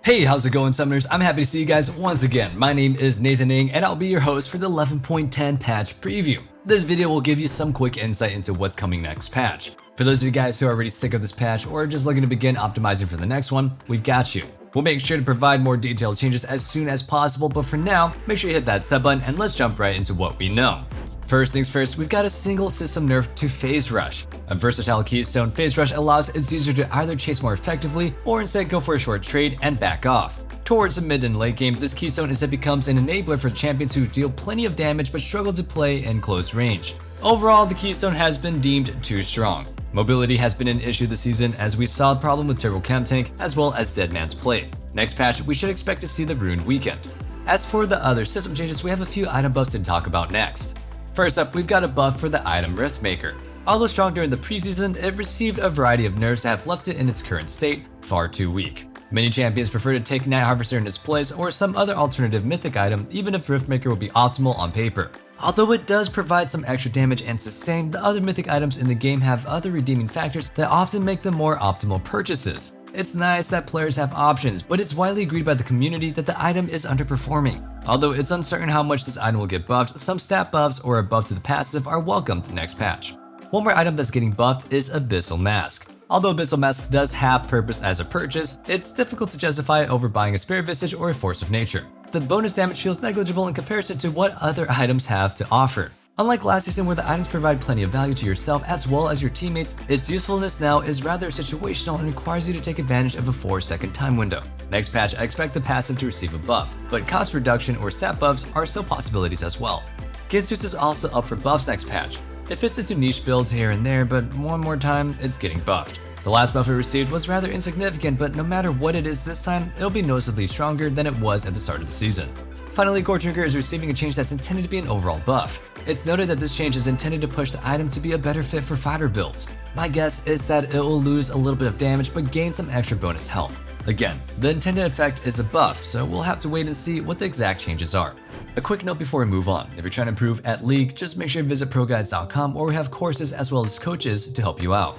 Hey, how's it going, Summoners? I'm happy to see you guys once again. My name is Nathan Ng, and I'll be your host for the 11.10 patch preview. This video will give you some quick insight into what's coming next patch. For those of you guys who are already sick of this patch or just looking to begin optimizing for the next one, we've got you. We'll make sure to provide more detailed changes as soon as possible, but for now, make sure you hit that sub button and let's jump right into what we know. First things first, we've got a single system nerf to Phase Rush. A versatile Keystone, Phase Rush allows its user to either chase more effectively or instead go for a short trade and back off. Towards the mid and late game, this Keystone instead becomes an enabler for champions who deal plenty of damage but struggle to play in close range. Overall, the Keystone has been deemed too strong. Mobility has been an issue this season as we saw a problem with Turbo Chem Tank as well as Dead Man's Plate. Next patch, we should expect to see the Ruined Weekend. As for the other system changes, we have a few item buffs to talk about next. First up, we've got a buff for the item Riftmaker. Although strong during the preseason, it received a variety of nerfs that have left it in its current state far too weak. Many champions prefer to take Night Harvester in its place or some other alternative mythic item even if Riftmaker would be optimal on paper. Although it does provide some extra damage and sustain, the other mythic items in the game have other redeeming factors that often make them more optimal purchases. It's nice that players have options, but it's widely agreed by the community that the item is underperforming. Although it's uncertain how much this item will get buffed, some stat buffs or a buff to the passive are welcomed next patch. One more item that's getting buffed is Abyssal Mask. Although Abyssal Mask does have purpose as a purchase, it's difficult to justify over buying a Spirit Visage or a Force of Nature. The bonus damage feels negligible in comparison to what other items have to offer. Unlike last season where the items provide plenty of value to yourself as well as your teammates, its usefulness now is rather situational and requires you to take advantage of a 4-second time window. Next patch, I expect the passive to receive a buff, but cost reduction or stat buffs are still possibilities as well. Gidsus is also up for buffs next patch. It fits into niche builds here and there, but one more time, it's getting buffed. The last buff it received was rather insignificant, but no matter what it is this time, it'll be noticeably stronger than it was at the start of the season. Finally, Core Drinker is receiving a change that's intended to be an overall buff. It's noted that this change is intended to push the item to be a better fit for fighter builds. My guess is that it will lose a little bit of damage but gain some extra bonus health. Again, the intended effect is a buff, so we'll have to wait and see what the exact changes are. A quick note before we move on, if you're trying to improve at League, just make sure to visit ProGuides.com where we have courses as well as coaches to help you out.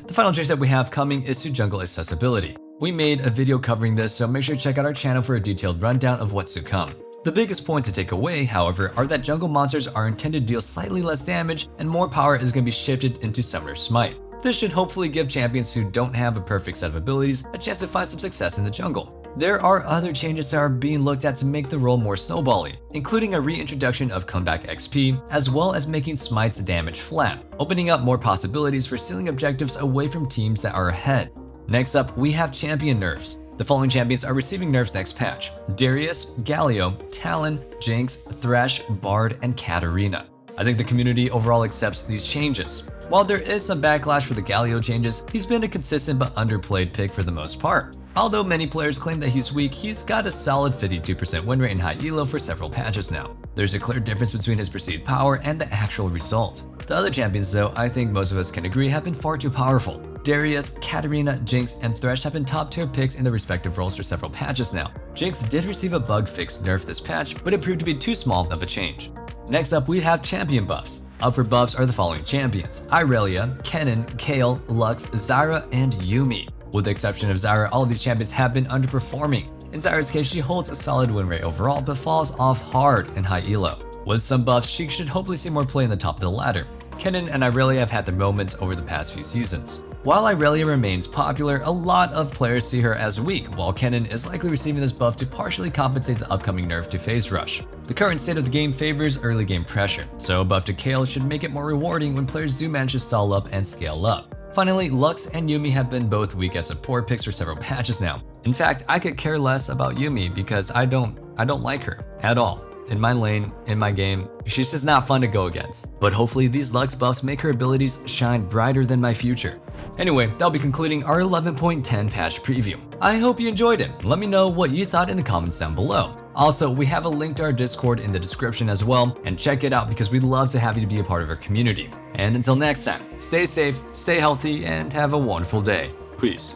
The final change that we have coming is to jungle accessibility. We made a video covering this, so make sure to check out our channel for a detailed rundown of what's to come. The biggest points to take away, however, are that jungle monsters are intended to deal slightly less damage and more power is going to be shifted into Summoner Smite. This should hopefully give champions who don't have a perfect set of abilities a chance to find some success in the jungle. There are other changes that are being looked at to make the role more snowbally, including a reintroduction of comeback XP, as well as making Smite's damage flat, opening up more possibilities for sealing objectives away from teams that are ahead. Next up, we have champion nerfs. The following champions are receiving nerfs next patch: Darius, Galio, Talon, Jinx, Thresh, Bard, and Katarina. I think the community overall accepts these changes. While there is some backlash for the Galio changes, he's been a consistent but underplayed pick for the most part. Although many players claim that he's weak, he's got a solid 52% win rate in high elo for several patches now. There's a clear difference between his perceived power and the actual result. The other champions though, I think most of us can agree have been far too powerful. Darius, Katarina, Jinx, and Thresh have been top tier picks in their respective roles for several patches now. Jinx did receive a bug fix nerf this patch, but it proved to be too small of a change. Next up, we have champion buffs. Up for buffs are the following champions: Irelia, Kennen, Kayle, Lux, Zyra, and Yuumi. With the exception of Zyra, all of these champions have been underperforming. In Zyra's case, she holds a solid win rate overall, but falls off hard in high elo. With some buffs, she should hopefully see more play in the top of the ladder. Kennen and Irelia have had their moments over the past few seasons. While Irelia remains popular, a lot of players see her as weak, while Kennen is likely receiving this buff to partially compensate the upcoming nerf to Phase Rush. The current state of the game favors early game pressure, so a buff to Kayle should make it more rewarding when players do manage to stall up and scale up. Finally, Lux and Yuumi have been both weak as support picks for several patches now. In fact, I could care less about Yuumi because I don't like her at all. In my lane, in my game, she's just not fun to go against. But hopefully these Lux buffs make her abilities shine brighter than my future. Anyway, that'll be concluding our 11.10 patch preview. I hope you enjoyed it. Let me know what you thought in the comments down below. Also, we have a link to our Discord in the description as well, and check it out because we'd love to have you to be a part of our community. And until next time, stay safe, stay healthy, and have a wonderful day. Peace.